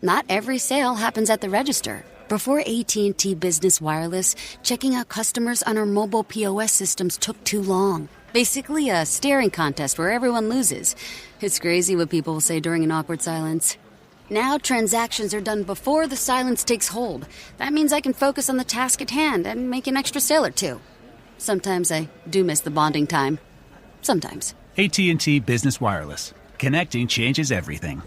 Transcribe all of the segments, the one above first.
Not every sale happens at the register. Before AT&T Business Wireless, checking out customers on our mobile POS systems took too long. Basically a staring contest where everyone loses. It's crazy what people will say during an awkward silence. Now transactions are done before the silence takes hold. That means I can focus on the task at hand and make an extra sale or two. Sometimes I do miss the bonding time. Sometimes. AT&T Business Wireless. Connecting changes everything.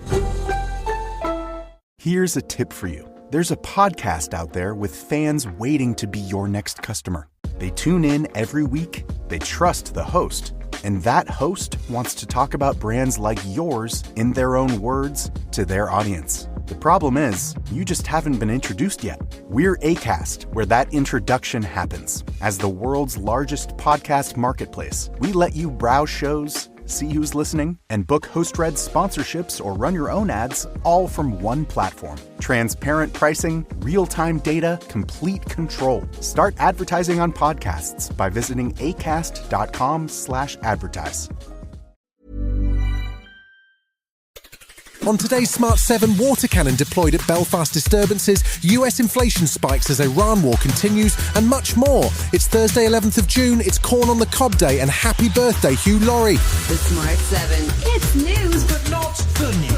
Here's a tip for you. There's a podcast out there with fans waiting to be your next customer. They tune in every week, they trust the host, and that host wants to talk about brands like yours in their own words to their audience. The problem is, you just haven't been introduced yet. We're Acast, where that introduction happens. As the world's largest podcast marketplace, we let you browse shows, see who's listening, and book host-read sponsorships or run your own ads all from one platform. Transparent pricing, real-time data, complete control. Start advertising on podcasts by visiting acast.com/advertise. On today's Smart 7, water cannon deployed at Belfast disturbances, US inflation spikes as Iran war continues, and much more. It's Thursday 11th of June, it's Corn on the Cob Day, and happy birthday, Hugh Laurie. The Smart 7. It's news, but not the news.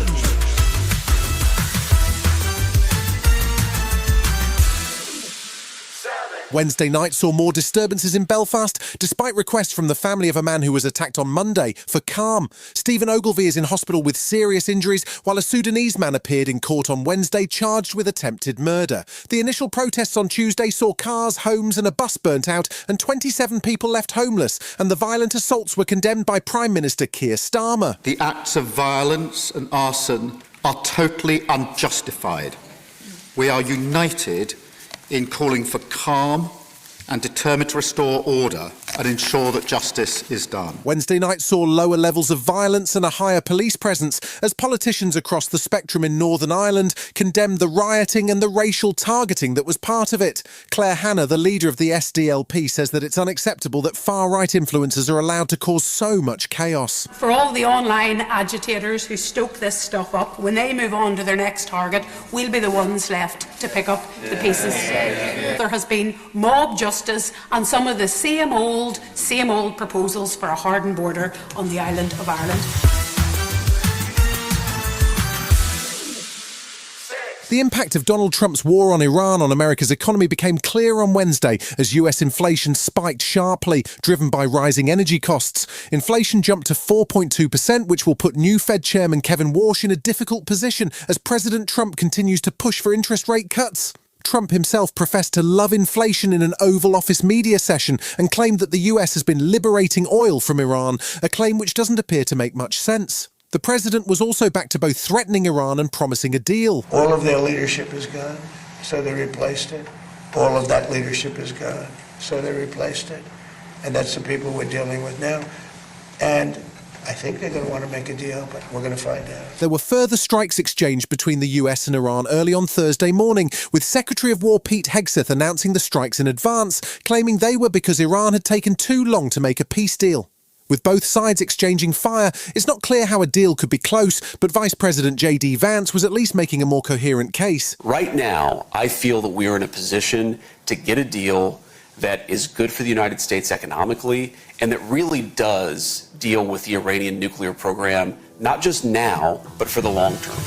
Wednesday night saw more disturbances in Belfast, despite requests from the family of a man who was attacked on Monday for calm. Stephen Ogilvie is in hospital with serious injuries, while a Sudanese man appeared in court on Wednesday charged with attempted murder. The initial protests on Tuesday saw cars, homes and a bus burnt out, and 27 people left homeless, and the violent assaults were condemned by Prime Minister Keir Starmer. The acts of violence and arson are totally unjustified. We are united in calling for calm and determined to restore order and ensure that justice is done. Wednesday night saw lower levels of violence and a higher police presence as politicians across the spectrum in Northern Ireland condemned the rioting and the racial targeting that was part of it. Claire Hanna, the leader of the SDLP, says that it's unacceptable that far-right influencers are allowed to cause so much chaos. For all the online agitators who stoke this stuff up, when they move on to their next target, we'll be the ones left to pick up the pieces. There has been mob justice and some of the same old proposals for a hardened border on the island of Ireland. The impact of Donald Trump's war on Iran on America's economy became clear on Wednesday as US inflation spiked sharply, driven by rising energy costs. Inflation jumped to 4.2%, which will put new Fed Chairman Kevin Warsh in a difficult position as President Trump continues to push for interest rate cuts. Trump himself professed to love inflation in an Oval Office media session and claimed that the US has been liberating oil from Iran, a claim which doesn't appear to make much sense. The president was also back to both threatening Iran and promising a deal. All of their leadership is gone, so they replaced it. All of that leadership is gone, so they replaced it. And that's the people we're dealing with now. And I think they're going to want to make a deal, but we're going to find out. There were further strikes exchanged between the US and Iran early on Thursday morning, with Secretary of War Pete Hegseth announcing the strikes in advance, claiming they were because Iran had taken too long to make a peace deal. With both sides exchanging fire, it's not clear how a deal could be close, but Vice President J.D. Vance was at least making a more coherent case. Right now, I feel that we are in a position to get a deal that is good for the United States economically and that really does deal with the Iranian nuclear program, not just now, but for the long term.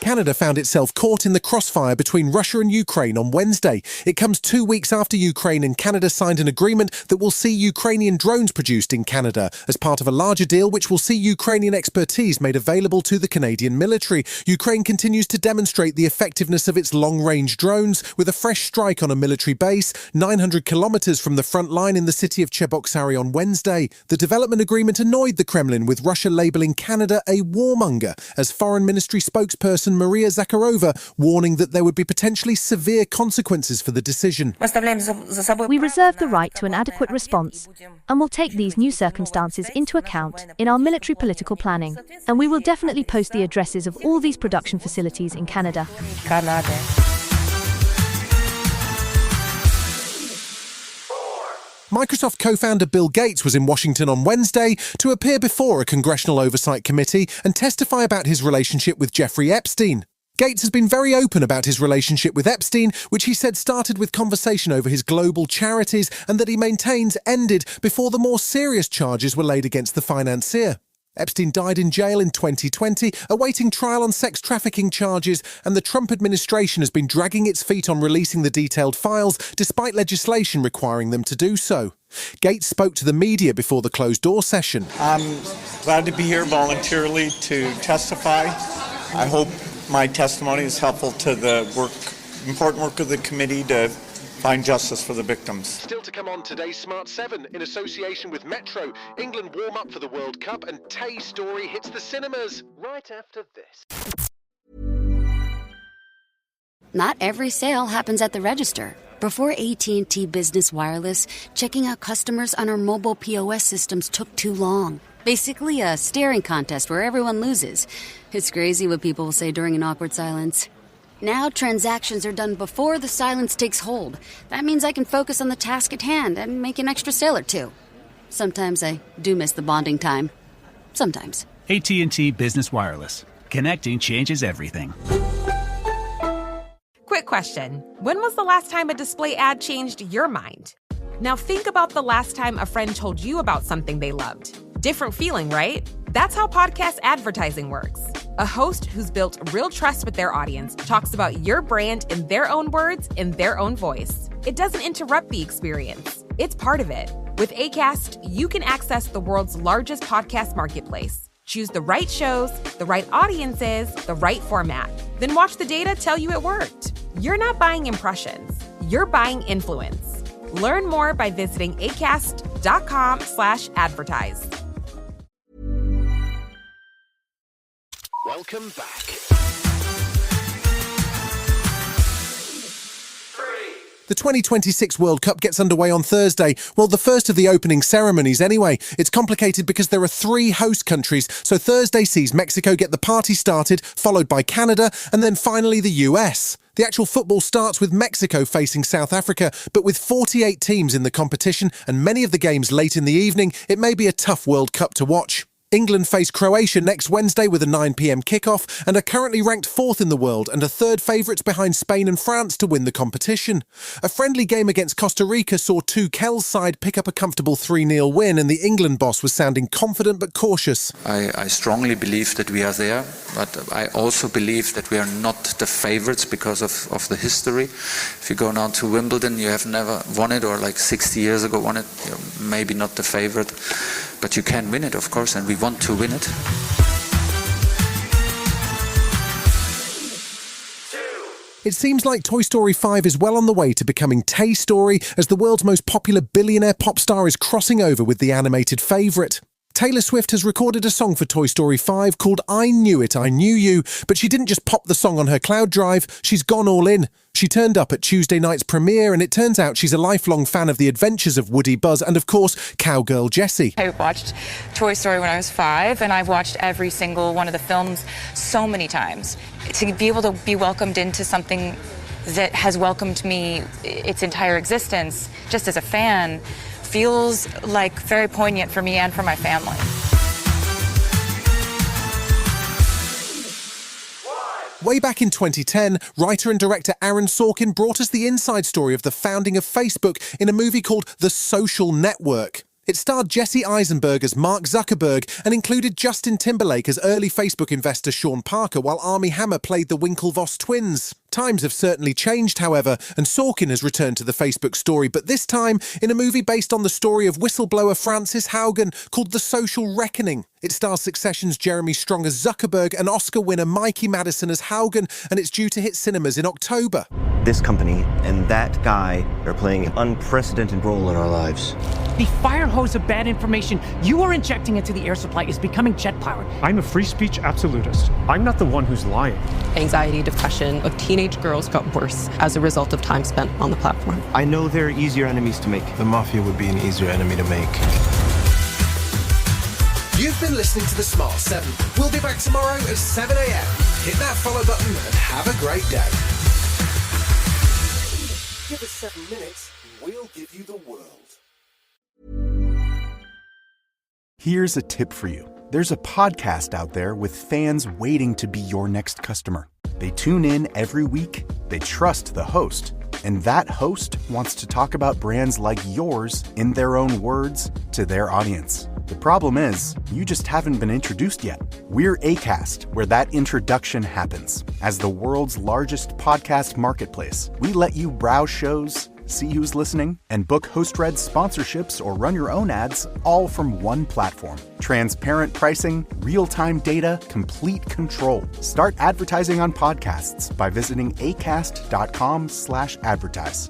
Canada found itself caught in the crossfire between Russia and Ukraine on Wednesday. It comes 2 weeks after Ukraine and Canada signed an agreement that will see Ukrainian drones produced in Canada as part of a larger deal which will see Ukrainian expertise made available to the Canadian military. Ukraine continues to demonstrate the effectiveness of its long-range drones with a fresh strike on a military base 900 kilometres from the front line in the city of Cheboksary on Wednesday. The development agreement annoyed the Kremlin, with Russia labelling Canada a warmonger, as Foreign Ministry spokesperson Maria Zakharova warning that there would be potentially severe consequences for the decision. We reserve the right to an adequate response and will take these new circumstances into account in our military political planning. And we will definitely post the addresses of all these production facilities in Canada. Microsoft co-founder Bill Gates was in Washington on Wednesday to appear before a congressional oversight committee and testify about his relationship with Jeffrey Epstein. Gates has been very open about his relationship with Epstein, which he said started with conversation over his global charities and that he maintains ended before the more serious charges were laid against the financier. Epstein died in jail in 2020, awaiting trial on sex trafficking charges, and the Trump administration has been dragging its feet on releasing the detailed files, despite legislation requiring them to do so. Gates spoke to the media before the closed-door session. I'm glad to be here voluntarily to testify. I hope my testimony is helpful to the important work of the committee to find justice for the victims. Still to come on today's Smart 7, in association with Metro, England warm up for the World Cup, and Tay Story hits the cinemas right after this. Not every sale happens at the register. Before AT&T Business Wireless, checking out customers on our mobile POS systems took too long. Basically a staring contest where everyone loses. It's crazy what people will say during an awkward silence. Now transactions are done before the silence takes hold. That means I can focus on the task at hand and make an extra sale or two. Sometimes I do miss the bonding time. Sometimes. AT&T Business Wireless. Connecting changes everything. Quick question. When was the last time a display ad changed your mind? Now think about the last time a friend told you about something they loved. Different feeling, right? That's how podcast advertising works. A host who's built real trust with their audience talks about your brand in their own words, in their own voice. It doesn't interrupt the experience. It's part of it. With Acast, you can access the world's largest podcast marketplace. Choose the right shows, the right audiences, the right format. Then watch the data tell you it worked. You're not buying impressions. You're buying influence. Learn more by visiting acast.com/advertise. Welcome back. The 2026 World Cup gets underway on Thursday. Well, the first of the opening ceremonies anyway. It's complicated because there are 3 host countries, so Thursday sees Mexico get the party started, followed by Canada, and then finally the US. The actual football starts with Mexico facing South Africa, but with 48 teams in the competition and many of the games late in the evening, it may be a tough World Cup to watch. England face Croatia next Wednesday with a 9 p.m. kickoff and are currently ranked 4th in the world and are third favourites behind Spain and France to win the competition. A friendly game against Costa Rica saw Tuchel's side pick up a comfortable 3-0 win, and the England boss was sounding confident but cautious. I strongly believe that we are there, but I also believe that we are not the favourites because of the history. If you go now to Wimbledon, you have never won it, or like 60 years ago won it, you're maybe not the favourite. But you can win it, of course, and we want to win it. It seems like Toy Story 5 is well on the way to becoming Tay Story, as the world's most popular billionaire pop star is crossing over with the animated favourite. Taylor Swift has recorded a song for Toy Story 5 called I Knew It, I Knew You, but she didn't just pop the song on her cloud drive, she's gone all in. She turned up at Tuesday night's premiere, and it turns out she's a lifelong fan of the adventures of Woody, Buzz and, of course, cowgirl Jessie. I watched Toy Story when I was 5, and I've watched every single one of the films so many times. To be able to be welcomed into something that has welcomed me its entire existence, just as a fan, feels like very poignant for me and for my family. Way back in 2010, writer and director Aaron Sorkin brought us the inside story of the founding of Facebook in a movie called The Social Network. It starred Jesse Eisenberg as Mark Zuckerberg and included Justin Timberlake as early Facebook investor Sean Parker, while Armie Hammer played the Winklevoss twins. Times have certainly changed, however, and Sorkin has returned to the Facebook story, but this time in a movie based on the story of whistleblower Frances Haugen called The Social Reckoning. It stars Succession's Jeremy Strong as Zuckerberg and Oscar winner Mikey Madison as Haugen, and it's due to hit cinemas in October. This company and that guy are playing an unprecedented role in our lives. The fire hose of bad information you are injecting into the air supply is becoming jet-powered. I'm a free speech absolutist. I'm not the one who's lying. Anxiety, depression of teenage girls got worse as a result of time spent on the platform. I know there are easier enemies to make. The mafia would be an easier enemy to make. You've been listening to The Smart 7. We'll be back tomorrow at 7 a.m. Hit that follow button and have a great day. Give us 7 minutes, we'll give you the world. Here's a tip for you. There's a podcast out there with fans waiting to be your next customer. They tune in every week, they trust the host, and that host wants to talk about brands like yours in their own words to their audience. The problem is, you just haven't been introduced yet. We're Acast, where that introduction happens. As the world's largest podcast marketplace, we let you browse shows, see who's listening, and book host-read sponsorships or run your own ads all from one platform. Transparent pricing, real-time data, complete control. Start advertising on podcasts by visiting acast.com/advertise.